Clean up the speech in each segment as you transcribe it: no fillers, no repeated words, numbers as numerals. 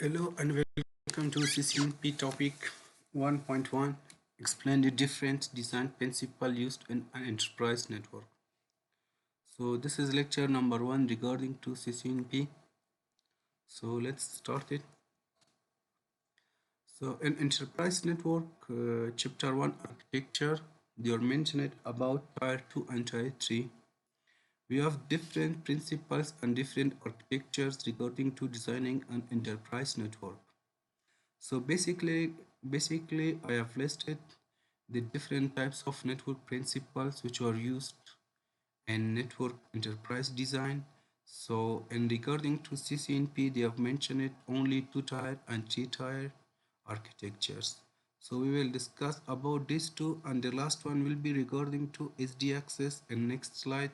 Hello and welcome to CCNP topic 1.1. Explain the different design principle used in an enterprise network. So this is lecture number 1 regarding to CCNP. So let's start it. So in enterprise network, chapter 1 architecture, they are mentioned about tier 2 and tier 3. We have different principles and different architectures regarding to designing an enterprise network. So basically I have listed the different types of network principles which are used in network enterprise design. So in regarding to CCNP, they have mentioned it only 2-tier and 3-tier architectures. So we will discuss about these two, and the last one will be regarding to SD access in next slide,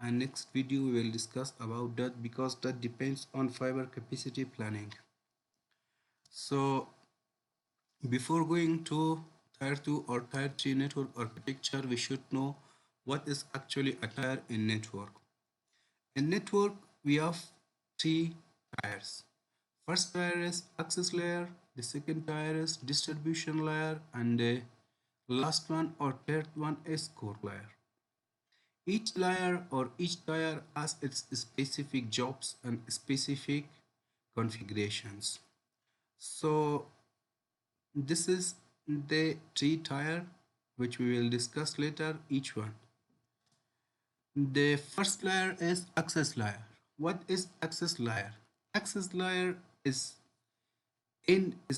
and next video we will discuss about that because that depends on fiber capacity planning. So before going to tier 2 or tier 3 network architecture, we should know what is actually a tier in network. In network, we have 3 tiers. First tier is access layer, the second tier is distribution layer, and the last one or third one is core layer. Each layer or each tier has its specific jobs and specific configurations. So this is the 3-tier which we will discuss later each one. The first layer is access layer. What is access layer? Access layer is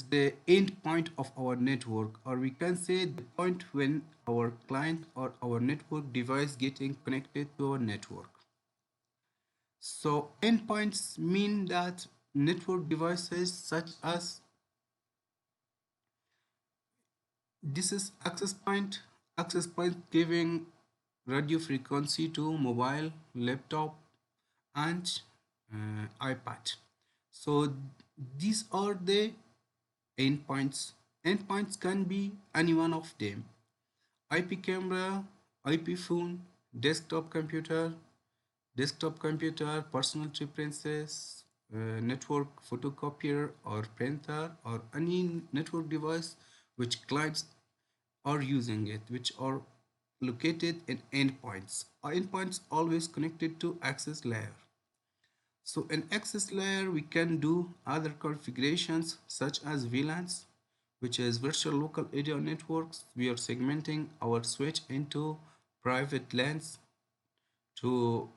the end point of our network, or we can say the point when our client or our network device getting connected to our network. So endpoints mean that network devices such as this is access point giving radio frequency to mobile, laptop, and iPad. So these are the endpoints. Endpoints can be any one of them: IP camera, IP phone, desktop computer, personal preferences, network photocopier or printer, or any network device which clients are using it, which are located in endpoints. Our endpoints always connected to access layer. So in access layer, we can do other configurations such as VLANs, which is virtual local area networks. We are segmenting our switch into private LANs to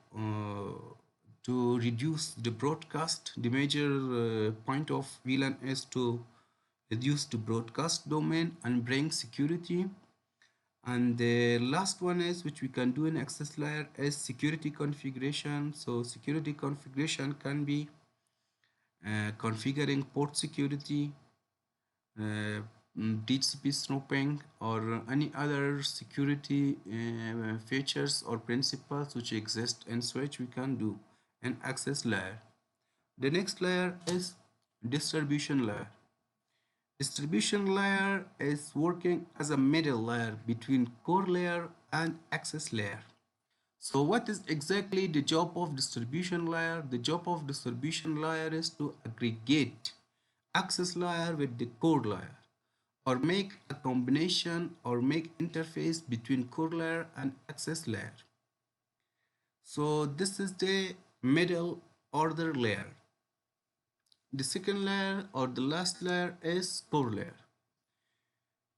reduce the broadcast. The major point of VLAN is to reduce the broadcast domain and bring security. And the last one is which we can do in access layer is security configuration. So security configuration can be configuring port security, uh, DHCP snooping, or any other security features or principles which exist in switch we can do in access layer. The next layer is distribution layer. Distribution layer is working as a middle layer between core layer and access layer. So what is exactly the job of distribution layer? The job of distribution layer is to aggregate access layer with the core layer, or make a combination or make interface between core layer and access layer. So this is the middle order layer. The second layer or the last layer is core layer.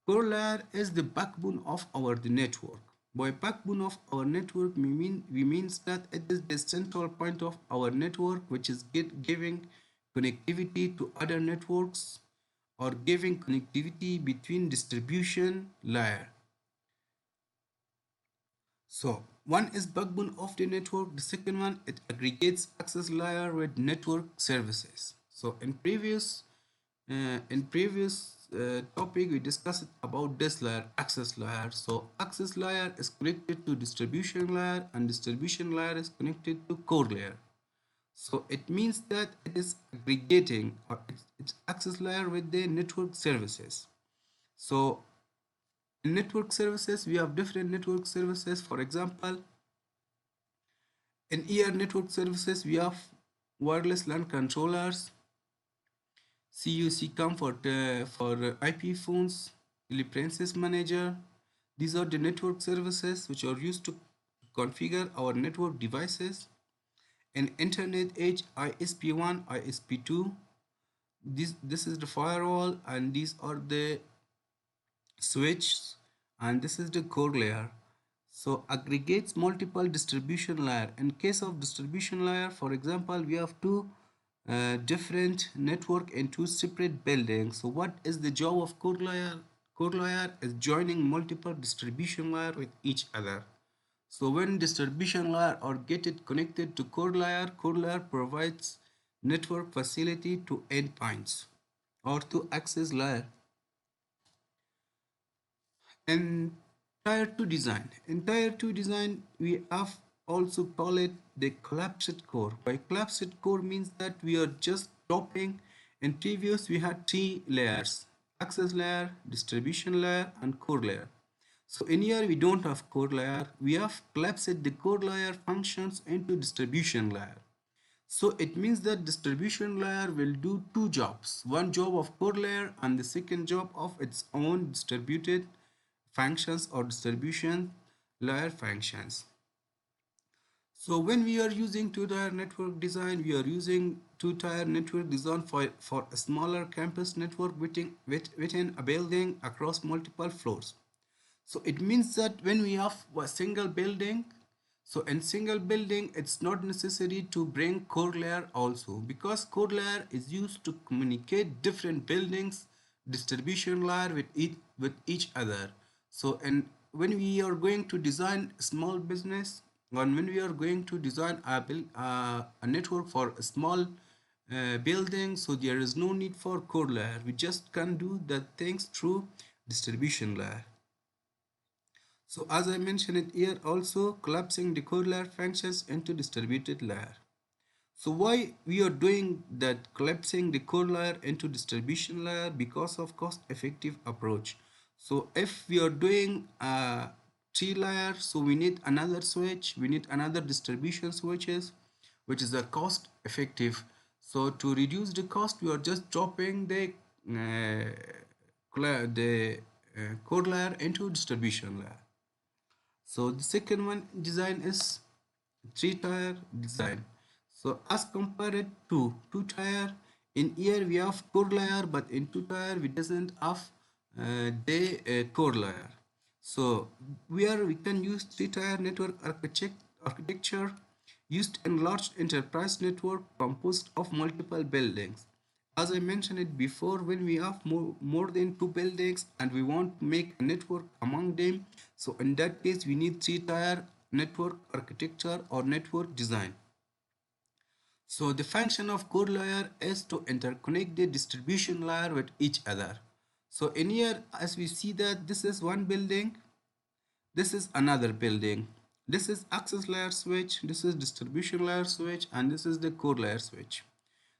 Core layer is the backbone of our network. By backbone of our network, we means that it is the central point of our network, which is giving connectivity to other networks or giving connectivity between distribution layer. So one is backbone of the network. The second one, it aggregates access layer with network services. So in previous topic we discussed about this layer, access layer. So access layer is connected to distribution layer, and distribution layer is connected to core layer. So it means that it is aggregating, or it's access layer with the network services. So in network services, we have different network services. For example, in network services, we have wireless LAN controllers, CUC comfort for IP phones, Princess Manager. These are the network services which are used to configure our network devices. In Internet Edge ISP1, ISP2. This is the firewall, and these are the switch, and this is the core layer. So aggregates multiple distribution layer. In case of distribution layer, for example, we have two different network in two separate buildings. So what is the job of core layer? Core layer is joining multiple distribution layer with each other. So when distribution layer or get it connected to core layer provides network facility to endpoints or to access layer. And tier 2 design. In tier 2 design, we have also call it the collapsed core. By collapsed core means that we are just dropping. In previous we had three layers: access layer, distribution layer, and core layer. So in here we don't have core layer, we have collapsed the core layer functions into distribution layer. So it means that distribution layer will do two jobs, one job of core layer and the second job of its own distributed functions or distribution layer functions. So when we are using two-tier network design, we are using two-tier network design for a smaller campus network within a building across multiple floors. So it means that when we have a single building, so in single building, it's not necessary to bring core layer also, because core layer is used to communicate different buildings distribution layer with each other. So and when we are going to design small business, and when we are going to design a network for a small building, so there is no need for core layer. We just can do the things through distribution layer. So as I mentioned it here, also collapsing the core layer functions into distributed layer. So why we are doing that, collapsing the core layer into distribution layer? Because of cost effective approach. So if we are doing a three layer, so we need another switch, we need another distribution switches, which is a cost effective. So to reduce the cost, we are just dropping the core layer into distribution layer. So the second one design is three-tier design. So as compared to two-tier, in here we have core layer, but in two-tier we doesn't have the core layer. So where we can use three-tier network architecture used in large enterprise network composed of multiple buildings. As I mentioned it before, when we have more than two buildings and we want to make a network among them, so in that case we need three-tier network architecture or network design. So the function of core layer is to interconnect the distribution layer with each other. So in here, as we see that this is one building, this is another building, this is access layer switch, this is distribution layer switch, and this is the core layer switch.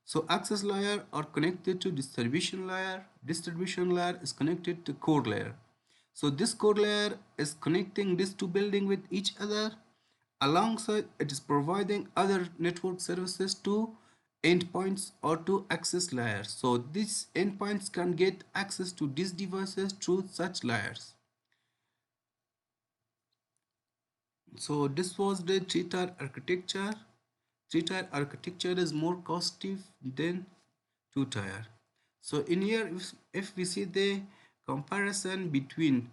So access layer are connected to distribution layer is connected to core layer. So this core layer is connecting these two buildings with each other. Alongside, it is providing other network services to endpoints or to access layers. So these endpoints can get access to these devices through such layers. So this was the three-tier architecture. Three-tier architecture is more costly than two-tier. So in here, if we see the comparison between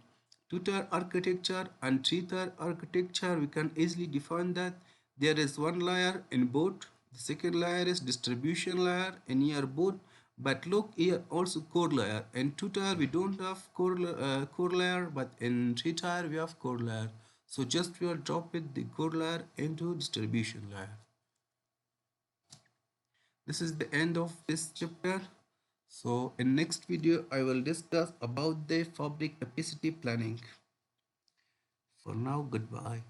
two-tier architecture and three-tier architecture, we can easily define that there is one layer in both. The second layer is distribution layer in here both. But look here, also core layer. In two-tier we don't have core layer, but in three-tier we have core layer. So just we will drop it the core layer into distribution layer. This is the end of this chapter. So in next video I will discuss about the fabric capacity planning. For now, goodbye.